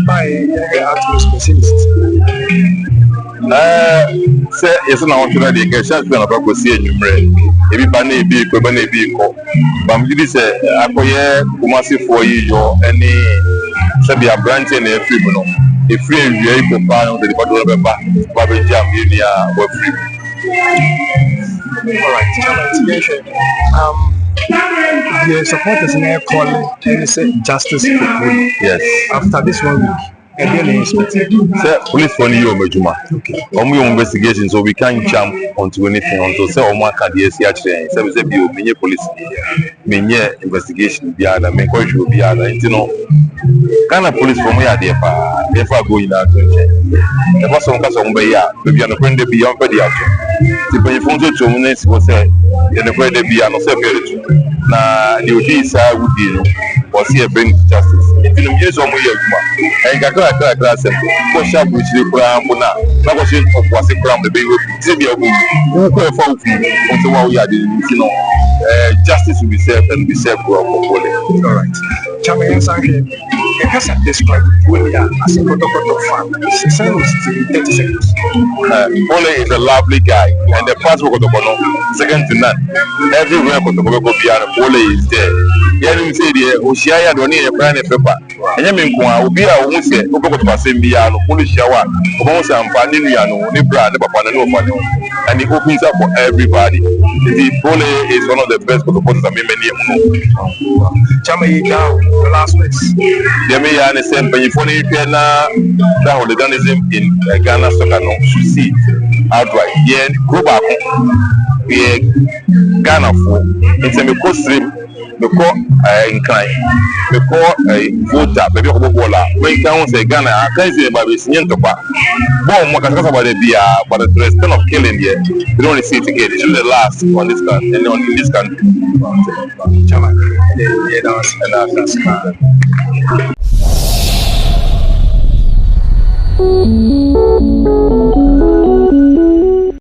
by art specialist. Say yes, now want to know the question to about go see enyumre. Ebi ba na ebi ko ba na ebi ko. Ba me di say akoye Kumasi for you any say be a branch na free no. E free wi ko pa no the body be ba be jam ni a we free. All right, the supporters in air calling and say justice for police. Yes. After this 1 week, say police for you Majuma. Okay. Investigation, so we can't jump onto anything until say Omo can dey see actually. Say we say be menye police. Menye investigation be ada, me ko show be ada. You know, kind of police for me are there pa. Therefore go in out. The person ka so mbe ya, be an friend be am pedi ato. Ti pe fun to mu na si wo say, the friend be an say be na the odi sa wudi no. Was here bring justice. If you use some way, and class, for sharp which you cram, na go say was a cram the big who go for we are you know, justice will be served and be served for all right. Chairman Sanjay, the person described William as a protocol fan. She said 30 seconds. Ole is a lovely guy, and the passport of the second to none. Everywhere Ole is there. Yẹn say the Oshia don't need a brand paper. And you mean, Obi, I won't say, Obo to Basembiano, Polish shower, Obosa and Paniniano, Nibra, the Papano, and he opens up for everybody. The Pole is one of the best protocols that many know. Chamay now, the last place. They may understand, but if only that hooliganism in Ghana soccer no succeed outright. Yeah, go back. Yeah, Ghana for it's a stream. Because incline, because voter, baby of Bola, when can say Ghana, I can't say about this Yentopa. Bon, what can talk about the beer, but the extent of killing here, we don't see it again. It's the last on this country and on this country. Yeah, that's